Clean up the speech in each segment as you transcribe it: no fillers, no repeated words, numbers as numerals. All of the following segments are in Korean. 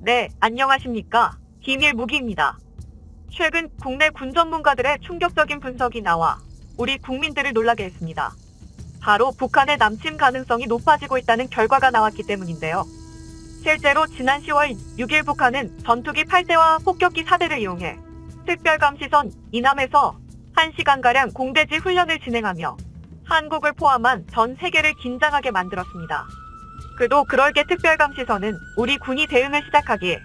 네, 안녕하십니까. 김일무기입니다. 최근 국내 군 전문가들의 충격적인 분석이 나와 우리 국민들을 놀라게 했습니다. 바로 북한의 남침 가능성이 높아지고 있다는 결과가 나왔기 때문인데요. 실제로 지난 10월 6일 북한은 전투기 8대와 폭격기 4대를 이용해 특별감시선 이남에서 1시간가량 공대지 훈련을 진행하며 한국을 포함한 전 세계를 긴장하게 만들었습니다. 그도 그럴게 특별감시선은 우리 군이 대응을 시작하기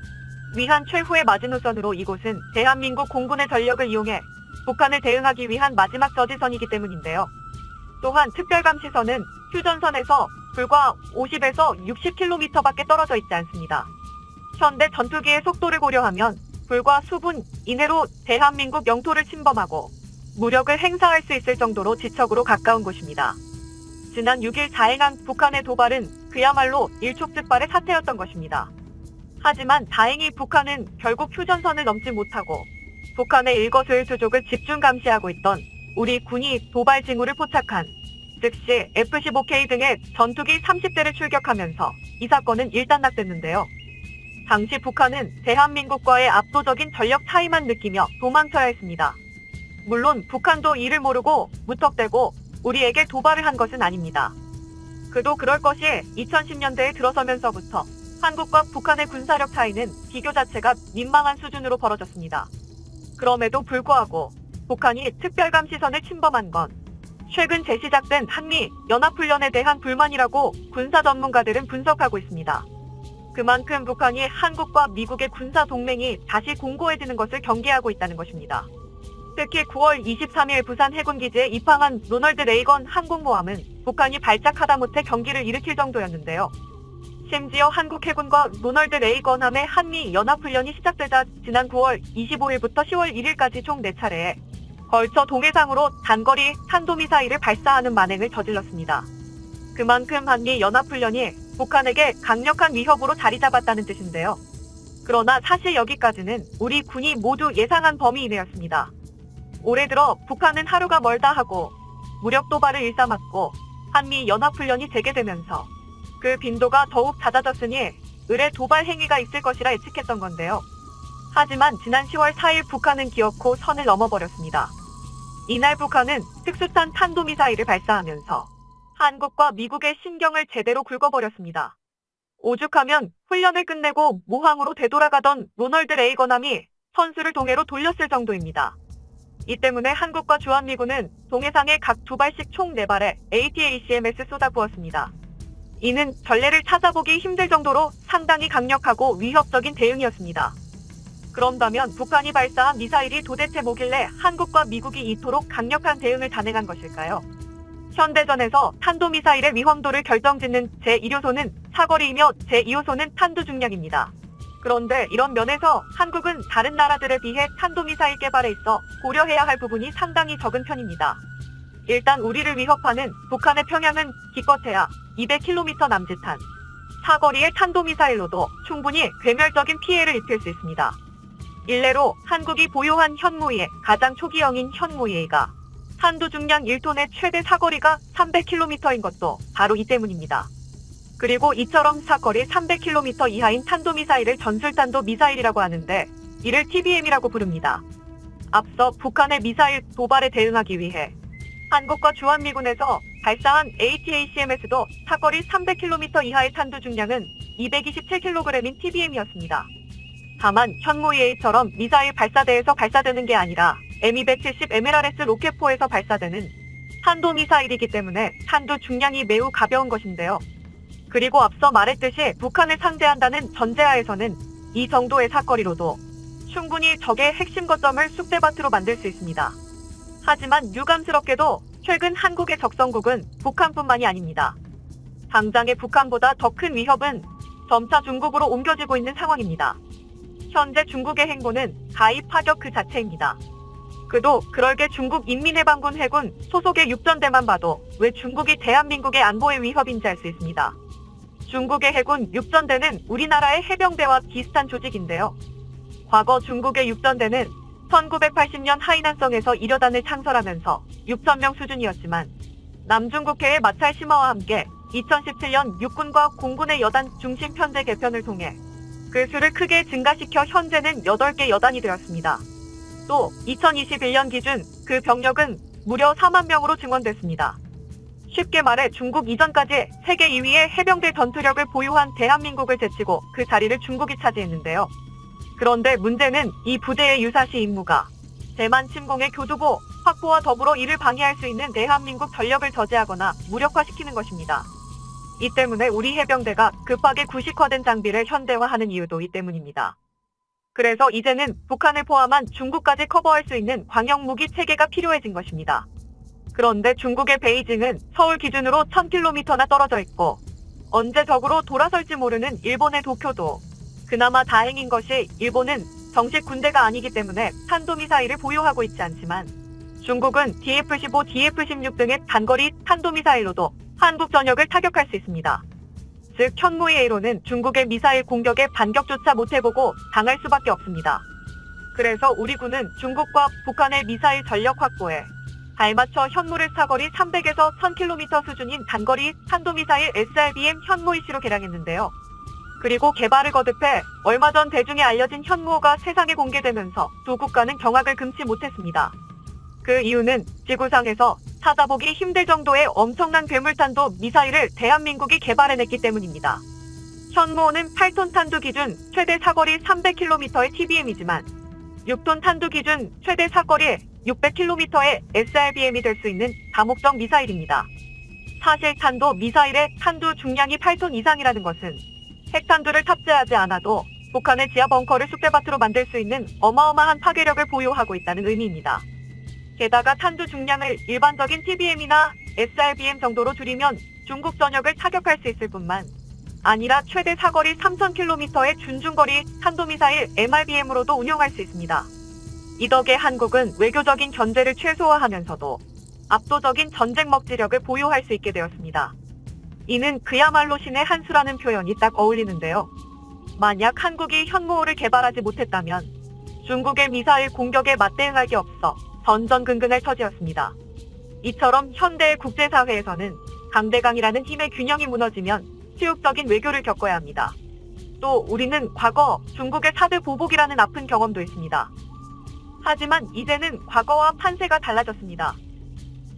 위한 최후의 마지노선으로 이곳은 대한민국 공군의 전력을 이용해 북한을 대응하기 위한 마지막 저지선이기 때문인데요. 또한 특별감시선은 휴전선에서 불과 50에서 60km밖에 떨어져 있지 않습니다. 현대 전투기의 속도를 고려하면 불과 수분 이내로 대한민국 영토를 침범하고 무력을 행사할 수 있을 정도로 지척으로 가까운 곳입니다. 지난 6일 자행한 북한의 도발은 그야말로 일촉즉발의 사태였던 것입니다. 하지만 다행히 북한은 결국 휴전선을 넘지 못하고 북한의 일거수일투족을 집중 감시하고 있던 우리 군이 도발 징후를 포착한 즉시 F-15K 등의 전투기 30대를 출격하면서 이 사건은 일단락됐는데요. 당시 북한은 대한민국과의 압도적인 전력 차이만 느끼며 도망쳐야 했습니다. 물론 북한도 이를 모르고 무턱대고 우리에게 도발을 한 것은 아닙니다. 그도 그럴 것이 2010년대에 들어서면서부터 한국과 북한의 군사력 차이는 비교 자체가 민망한 수준으로 벌어졌습니다. 그럼에도 불구하고 북한이 특별감시선을 침범한 건 최근 재시작된 한미 연합훈련에 대한 불만이라고 군사 전문가들은 분석하고 있습니다. 그만큼 북한이 한국과 미국의 군사 동맹이 다시 공고해지는 것을 경계하고 있다는 것입니다. 특히 9월 23일 부산 해군기지에 입항한 로널드 레이건 항공모함은 북한이 발작 하다못해 경기를 일으킬 정도였는데요. 심지어 한국 해군과 로널드 레이건함의 한미 연합훈련이 시작되자 지난 9월 25일부터 10월 1일까지 총 4차례에 걸쳐 동해상으로 단거리 탄도미사일을 발사하는 만행을 저질렀습니다. 그만큼 한미 연합훈련이 북한에게 강력한 위협으로 자리 잡았다는 뜻인데요. 그러나 사실 여기까지는 우리 군이 모두 예상한 범위 이내였습니다. 올해 들어 북한은 하루가 멀다 하고 무력 도발을 일삼았고 한미 연합훈련이 재개되면서 그 빈도가 더욱 잦아졌으니 의뢰 도발 행위가 있을 것이라 예측했던 건데요. 하지만 지난 10월 4일 북한은 기어코 선을 넘어버렸습니다. 이날 북한은 특수탄 탄도미사일을 발사하면서 한국과 미국의 신경을 제대로 긁어버렸습니다. 오죽하면 훈련을 끝내고 모항으로 되돌아가던 로널드 레이건함이 선수를 동해로 돌렸을 정도입니다. 이 때문에 한국과 주한미군은 동해상에 각 2발씩 총 4발의 ATACMS 쏟아부었습니다. 이는 전례를 찾아보기 힘들 정도로 상당히 강력하고 위협적인 대응이었습니다. 그런다면 북한이 발사한 미사일이 도대체 뭐길래 한국과 미국이 이토록 강력한 대응을 단행한 것일까요? 현대전에서 탄도미사일의 위험도를 결정짓는 제1요소는 사거리이며 제2요소는 탄두 중량입니다. 그런데 이런 면에서 한국은 다른 나라들에 비해 탄도미사일 개발에 있어 고려해야 할 부분이 상당히 적은 편입니다. 일단 우리를 위협하는 북한의 평양은 기껏해야 200km 남짓한 사거리의 탄도미사일로도 충분히 괴멸적인 피해를 입힐 수 있습니다. 일례로 한국이 보유한 현무이의 가장 초기형인 현무이가 탄두 중량 1톤의 최대 사거리가 300km인 것도 바로 이 때문입니다. 그리고 이처럼 사거리 300km 이하인 탄도미사일을 전술탄도 미사일이라고 하는데 이를 TBM이라고 부릅니다. 앞서 북한의 미사일 도발에 대응하기 위해 한국과 주한미군에서 발사한 ATACMS도 사거리 300km 이하의 탄두 중량은 227kg인 TBM이었습니다. 다만 현무이처럼 미사일 발사대에서 발사되는 게 아니라 M270 MLRS 로켓포에서 발사되는 탄도미사일이기 때문에 탄두 중량이 매우 가벼운 것인데요. 그리고 앞서 말했듯이 북한을 상대한다는 전제하에서는 이 정도의 사거리로도 충분히 적의 핵심 거점을 쑥대밭으로 만들 수 있습니다. 하지만 유감스럽게도 최근 한국의 적성국은 북한뿐만이 아닙니다. 당장의 북한보다 더 큰 위협은 점차 중국으로 옮겨지고 있는 상황입니다. 현재 중국의 행보는 가히 파격 그 자체입니다. 그도 그럴게 중국 인민해방군 해군 소속의 육전대만 봐도 왜 중국이 대한민국의 안보의 위협인지 알 수 있습니다. 중국의 해군 육전대는 우리나라의 해병대와 비슷한 조직인데요. 과거 중국의 육전대는 1980년 하이난성에서 1여단을 창설하면서 6,000명 수준이었지만 남중국해의 마찰 심화와 함께 2017년 육군과 공군의 여단 중심 편대 개편을 통해 그 수를 크게 증가시켜 현재는 8개 여단이 되었습니다. 또 2021년 기준 그 병력은 무려 4만 명으로 증원됐습니다. 쉽게 말해 중국 이전까지 세계 2위의 해병대 전투력을 보유한 대한민국을 제치고 그 자리를 중국이 차지했는데요. 그런데 문제는 이 부대의 유사시 임무가 대만 침공의 교두보 확보와 더불어 이를 방해할 수 있는 대한민국 전력을 저지하거나 무력화시키는 것입니다. 이 때문에 우리 해병대가 급하게 구식화된 장비를 현대화하는 이유도 이 때문입니다. 그래서 이제는 북한을 포함한 중국까지 커버할 수 있는 광역 무기 체계가 필요해진 것입니다. 그런데 중국의 베이징은 서울 기준으로 1000km나 떨어져 있고 언제 적으로 돌아설지 모르는 일본의 도쿄도 그나마 다행인 것이 일본은 정식 군대가 아니기 때문에 탄도미사일을 보유하고 있지 않지만 중국은 DF-15, DF-16 등의 단거리 탄도미사일로도 한국 전역을 타격할 수 있습니다. 즉 현무의 A로는 중국의 미사일 공격에 반격조차 못해보고 당할 수밖에 없습니다. 그래서 우리 군은 중국과 북한의 미사일 전력 확보에 발맞춰 현무를 사거리 300에서 1000km 수준인 단거리 탄도미사일 SRBM 현무-C로 개량했는데요. 그리고 개발을 거듭해 얼마 전 대중에 알려진 현무호가 세상에 공개되면서 두 국가는 경악을 금치 못했습니다. 그 이유는 지구상에서 찾아보기 힘들 정도의 엄청난 괴물탄도 미사일을 대한민국이 개발해냈기 때문입니다. 현무호는 8톤 탄두 기준 최대 사거리 300km의 TBM이지만 6톤 탄두 기준 최대 사거리 600km의 SRBM이 될 수 있는 다목적 미사일입니다. 사실 탄도 미사일의 탄두 중량이 8톤 이상이라는 것은 핵탄두를 탑재하지 않아도 북한의 지하 벙커를 쑥대밭으로 만들 수 있는 어마어마한 파괴력을 보유하고 있다는 의미입니다. 게다가 탄두 중량을 일반적인 TBM이나 SRBM 정도로 줄이면 중국 전역을 타격할 수 있을 뿐만 아니라 최대 사거리 3000km의 준중거리 탄도미사일 MRBM으로도 운용할 수 있습니다. 이 덕에 한국은 외교적인 견제를 최소화하면서도 압도적인 전쟁 먹지력을 보유할 수 있게 되었습니다. 이는 그야말로 신의 한 수라는 표현이 딱 어울리는데요. 만약 한국이 현무호를 개발하지 못했다면 중국의 미사일 공격에 맞대응할 게 없어 전전긍긍할 처지였습니다. 이처럼 현대의 국제사회에서는 강대강이라는 힘의 균형이 무너지면 치욕적인 외교를 겪어야 합니다. 또 우리는 과거 중국의 사드 보복이라는 아픈 경험도 있습니다. 하지만 이제는 과거와 판세가 달라졌습니다.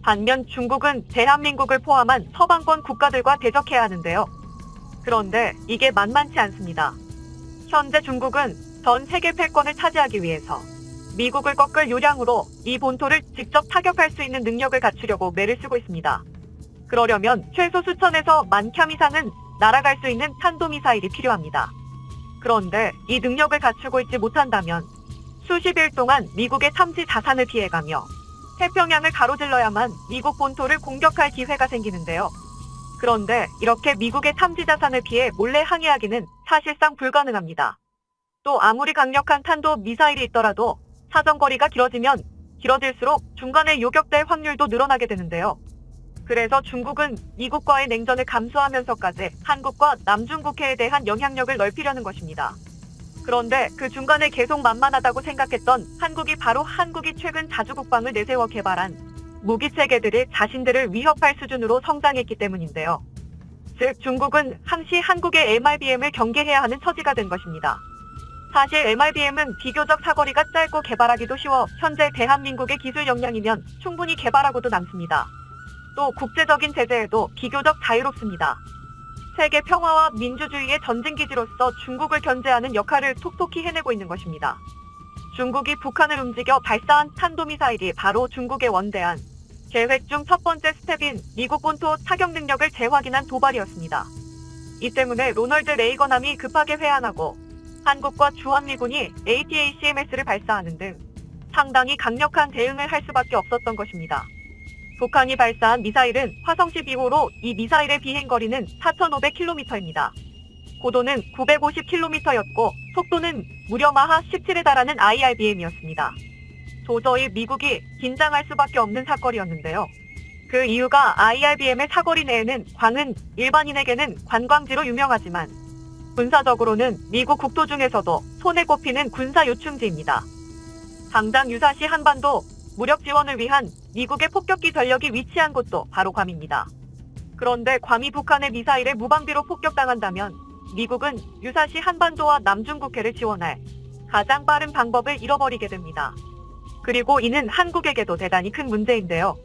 반면 중국은 대한민국을 포함한 서방권 국가들과 대적해야 하는데요. 그런데 이게 만만치 않습니다. 현재 중국은 전 세계 패권을 차지하기 위해서 미국을 꺾을 요량으로 이 본토를 직접 타격할 수 있는 능력을 갖추려고 매를 쓰고 있습니다. 그러려면 최소 수천에서 10,000켬 이상은 날아갈 수 있는 탄도미사일이 필요합니다. 그런데 이 능력을 갖추고 있지 못한다면 수십일 동안 미국의 탐지 자산을 피해가며 태평양을 가로질러야만 미국 본토를 공격할 기회가 생기는데요. 그런데 이렇게 미국의 탐지 자산을 피해 몰래 항해하기는 사실상 불가능합니다. 또 아무리 강력한 탄도 미사일이 있더라도 사정거리가 길어지면 길어질수록 중간에 요격될 확률도 늘어나게 되는데요. 그래서 중국은 미국과의 냉전을 감수하면서까지 한국과 남중국해에 대한 영향력을 넓히려는 것입니다. 그런데 그 중간에 계속 만만하다고 생각했던 한국이 바로 한국이 최근 자주국방을 내세워 개발한 무기체계들이 자신들을 위협할 수준으로 성장했기 때문인데요. 즉 중국은 항시 한국의 MRBM을 경계해야 하는 처지가 된 것입니다. 사실 MRBM은 비교적 사거리가 짧고 개발하기도 쉬워 현재 대한민국의 기술 역량이면 충분히 개발하고도 남습니다. 또 국제적인 제재에도 비교적 자유롭습니다. 세계 평화와 민주주의의 전쟁기지로서 중국을 견제하는 역할을 톡톡히 해내고 있는 것입니다. 중국이 북한을 움직여 발사한 탄도미사일이 바로 중국의 원대한 계획 중 첫 번째 스텝인 미국 본토 타격 능력을 재확인한 도발이었습니다. 이 때문에 로널드 레이건함이 급하게 회한하고 한국과 주한미군이 ATACMS를 발사하는 등 상당히 강력한 대응을 할 수밖에 없었던 것입니다. 북한이 발사한 미사일은 화성10 이후로 이 미사일의 비행거리는 4,500km입니다. 고도는 950km였고 속도는 무려 마하 17에 달하는 IRBM이었습니다. 도저히 미국이 긴장할 수밖에 없는 사거리였는데요. 그 이유가 IRBM의 사거리 내에는 광은 일반인에게는 관광지로 유명하지만 군사적으로는 미국 국토 중에서도 손에 꼽히는 군사 요충지입니다. 당장 유사시 한반도 무력 지원을 위한 미국의 폭격기 전력이 위치한 곳도 바로 괌입니다. 그런데 괌이 북한의 미사일에 무방비로 폭격당한다면 미국은 유사시 한반도와 남중국해를 지원할 가장 빠른 방법을 잃어버리게 됩니다. 그리고 이는 한국에게도 대단히 큰 문제인데요.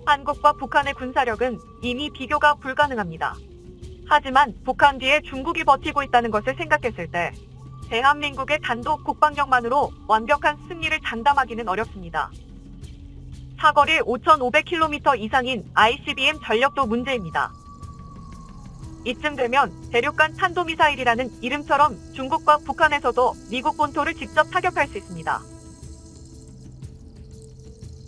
한국과 북한의 군사력은 이미 비교가 불가능합니다. 하지만 북한 뒤에 중국이 버티고 있다는 것을 생각했을 때 대한민국의 단독 국방력만으로 완벽한 승리를 장담하기는 어렵습니다. 사거리 5,500km 이상인 ICBM 전력도 문제입니다. 이쯤 되면 대륙간 탄도미사일이라는 이름처럼 중국과 북한에서도 미국 본토를 직접 타격할 수 있습니다.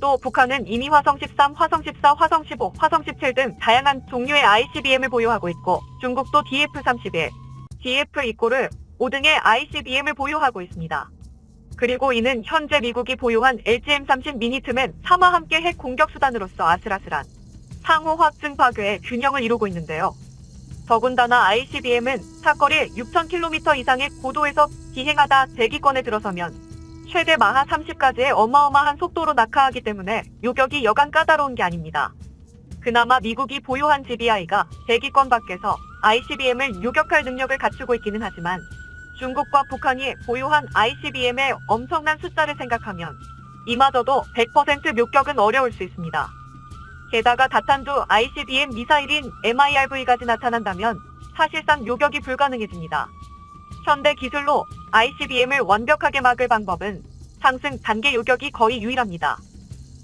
또 북한은 이미 화성 13, 화성 14, 화성 15, 화성 17 등 다양한 종류의 ICBM을 보유하고 있고 중국도 DF-31, DF-29를 5등의 ICBM을 보유하고 있습니다. 그리고 이는 현재 미국이 보유한 LGM-30 미니트맨 3와 함께 핵 공격 수단으로서 아슬아슬한 상호 확증 파괴의 균형을 이루고 있는데요. 더군다나 ICBM은 사거리 6,000km 이상의 고도에서 비행하다 대기권에 들어서면 최대 마하 30까지의 어마어마한 속도로 낙하하기 때문에 요격이 여간 까다로운 게 아닙니다. 그나마 미국이 보유한 GBI가 대기권 밖에서 ICBM을 요격할 능력을 갖추고 있기는 하지만 중국과 북한이 보유한 ICBM의 엄청난 숫자를 생각하면 이마저도 100% 묘격은 어려울 수 있습니다. 게다가 다탄두 ICBM 미사일인 MIRV까지 나타난다면 사실상 요격이 불가능해집니다. 현대 기술로 ICBM을 완벽하게 막을 방법은 상승 단계 요격이 거의 유일합니다.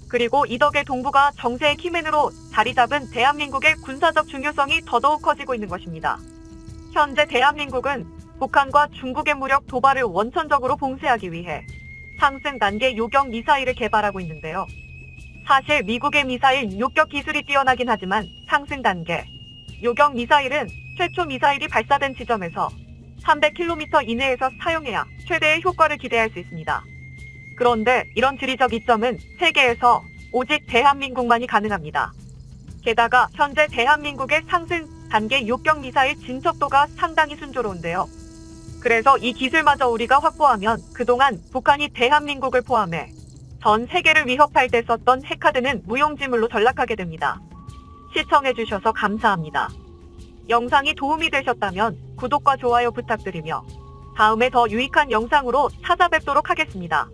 그리고 이 덕에 동북아 정세의 키맨으로 자리 잡은 대한민국의 군사적 중요성이 더더욱 커지고 있는 것입니다. 현재 대한민국은 북한과 중국의 무력 도발을 원천적으로 봉쇄하기 위해 상승 단계 요격 미사일을 개발하고 있는데요. 사실 미국의 미사일 요격 기술이 뛰어나긴 하지만 상승 단계 요격 미사일은 최초 미사일이 발사된 지점에서 300km 이내에서 사용해야 최대의 효과를 기대할 수 있습니다. 그런데 이런 지리적 이점은 세계에서 오직 대한민국만이 가능합니다. 게다가 현재 대한민국의 상승 단계 요격 미사일 진척도가 상당히 순조로운데요. 그래서 이 기술마저 우리가 확보하면 그동안 북한이 대한민국을 포함해 전 세계를 위협할 때 썼던 핵카드는 무용지물로 전락하게 됩니다. 시청해주셔서 감사합니다. 영상이 도움이 되셨다면 구독과 좋아요 부탁드리며 다음에 더 유익한 영상으로 찾아뵙도록 하겠습니다.